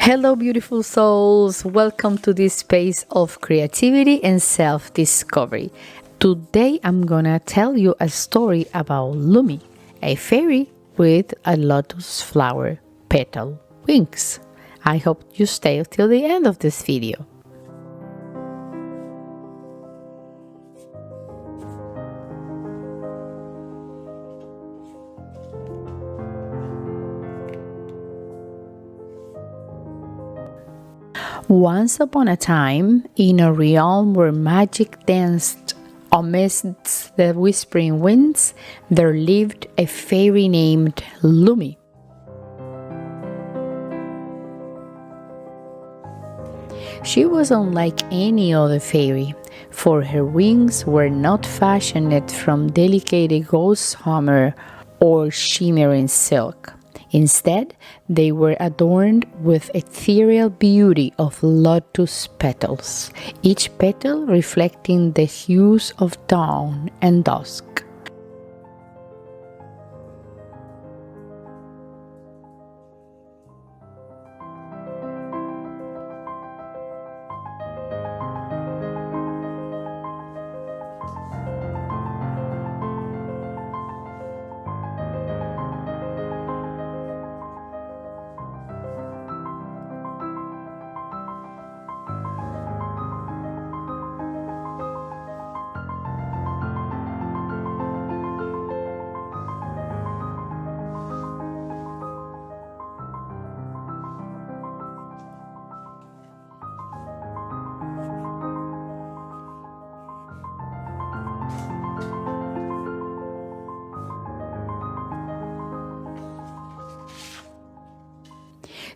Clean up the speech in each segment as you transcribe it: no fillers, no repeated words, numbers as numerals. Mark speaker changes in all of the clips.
Speaker 1: Hello, beautiful souls. Welcome to this space of creativity and self-discovery. Today, I'm gonna tell you a story about Lumi, a fairy with a lotus flower petal wings. I hope you stay till the end of this video. Once upon a time, in a realm where magic danced amidst the whispering winds, there lived a fairy named Lumi. She was unlike any other fairy, for her wings were not fashioned from delicate gossamer or shimmering silk. Instead, they were adorned with ethereal beauty of lotus petals, each petal reflecting the hues of dawn and dusk.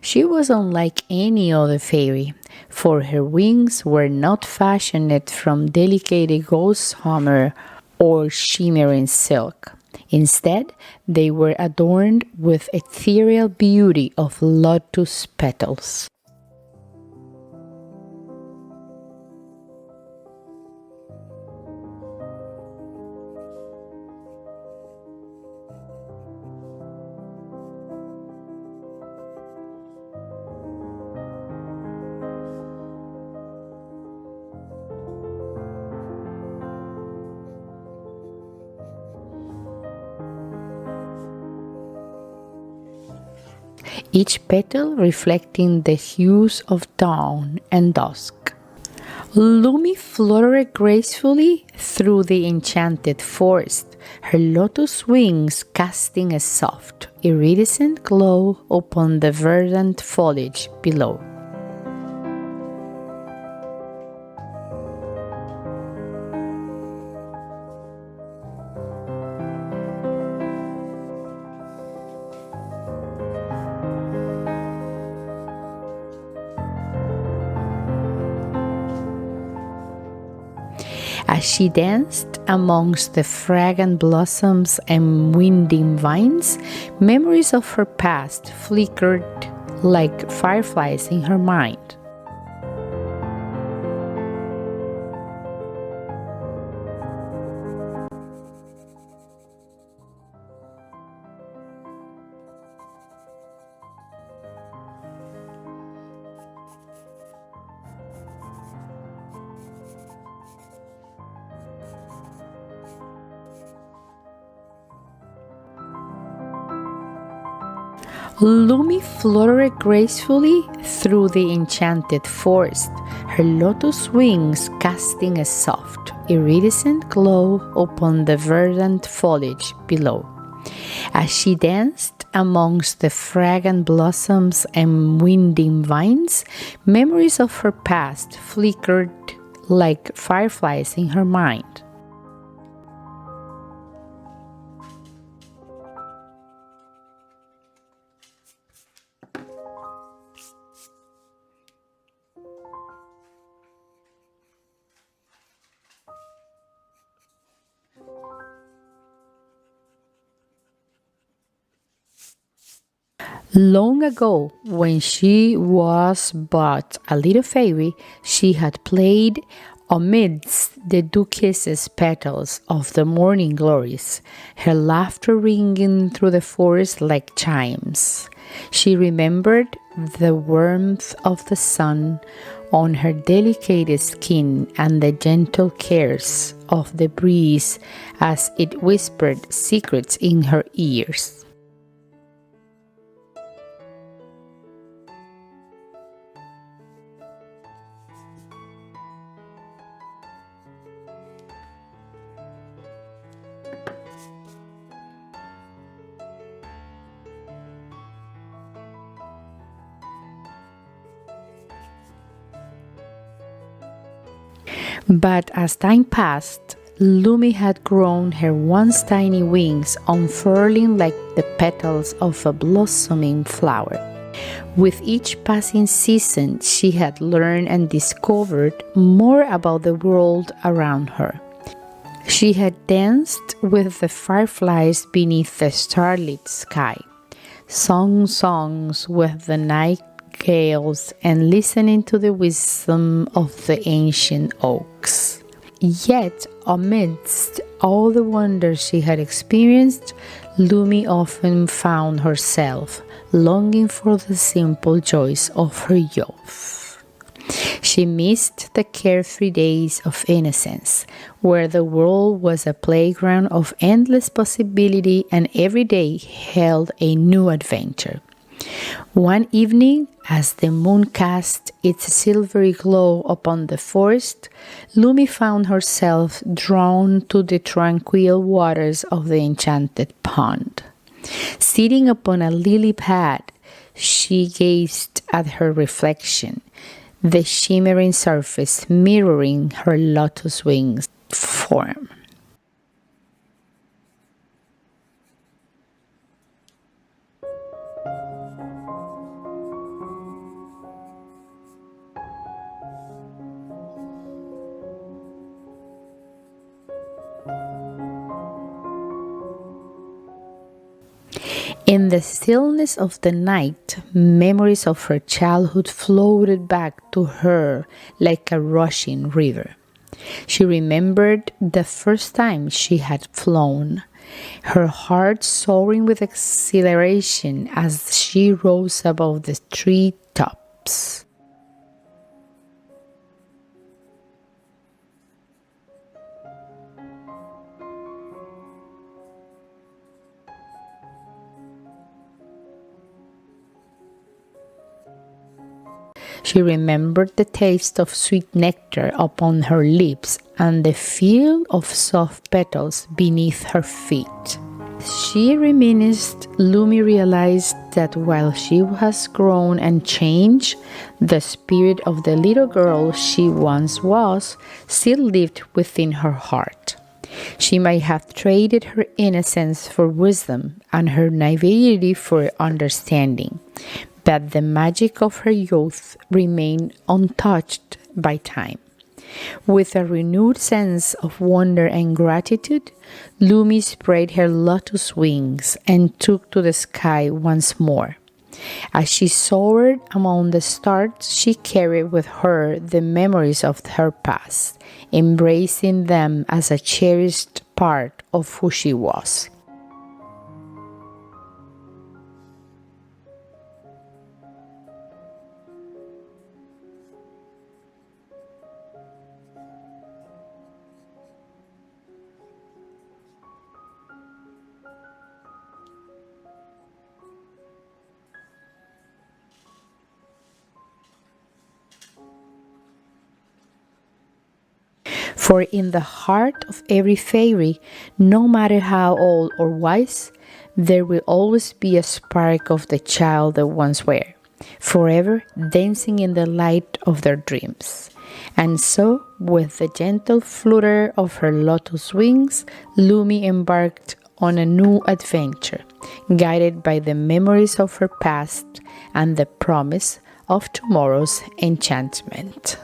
Speaker 1: She was unlike any other fairy, for her wings were not fashioned from delicate gossamer or shimmering silk. Instead, they were adorned with ethereal beauty of lotus petals. Each petal reflecting the hues of dawn and dusk. Lumi fluttered gracefully through the enchanted forest, her lotus wings casting a soft, iridescent glow upon the verdant foliage below. As she danced amongst the fragrant blossoms and winding vines, memories of her past flickered like fireflies in her mind. Lumi fluttered gracefully through the enchanted forest, her lotus wings casting a soft, iridescent glow upon the verdant foliage below. As she danced amongst the fragrant blossoms and winding vines, memories of her past flickered like fireflies in her mind. Long ago, when she was but a little fairy, she had played amidst the duchess's petals of the morning glories, her laughter ringing through the forest like chimes. She remembered the warmth of the sun on her delicate skin and the gentle cares of the breeze as it whispered secrets in her ears. But as time passed, Lumi had grown her once tiny wings, unfurling like the petals of a blossoming flower. With each passing season, she had learned and discovered more about the world around her. She had danced with the fireflies beneath the starlit sky, sung songs with the nightingales, and listening to the wisdom of the ancient oaks. Yet, amidst all the wonders she had experienced, Lumi often found herself longing for the simple joys of her youth. She missed the carefree days of innocence, where the world was a playground of endless possibility and every day held a new adventure. One evening, as the moon cast its silvery glow upon the forest, Lumi found herself drawn to the tranquil waters of the enchanted pond. Sitting upon a lily pad, she gazed at her reflection, the shimmering surface mirroring her lotus wings form. In the stillness of the night, memories of her childhood floated back to her like a rushing river. She remembered the first time she had flown, her heart soaring with exhilaration as she rose above the tree tops. She remembered the taste of sweet nectar upon her lips and the feel of soft petals beneath her feet. She reminisced. Lumi realized that while she has grown and changed, the spirit of the little girl she once was still lived within her heart. She might have traded her innocence for wisdom and her naivety for understanding, but the magic of her youth remained untouched by time. With a renewed sense of wonder and gratitude, Lumi spread her lotus wings and took to the sky once more. As she soared among the stars, she carried with her the memories of her past, embracing them as a cherished part of who she was. For in the heart of every fairy, no matter how old or wise, there will always be a spark of the child they once were, forever dancing in the light of their dreams. And so, with the gentle flutter of her lotus wings, Lumi embarked on a new adventure, guided by the memories of her past and the promise of tomorrow's enchantment.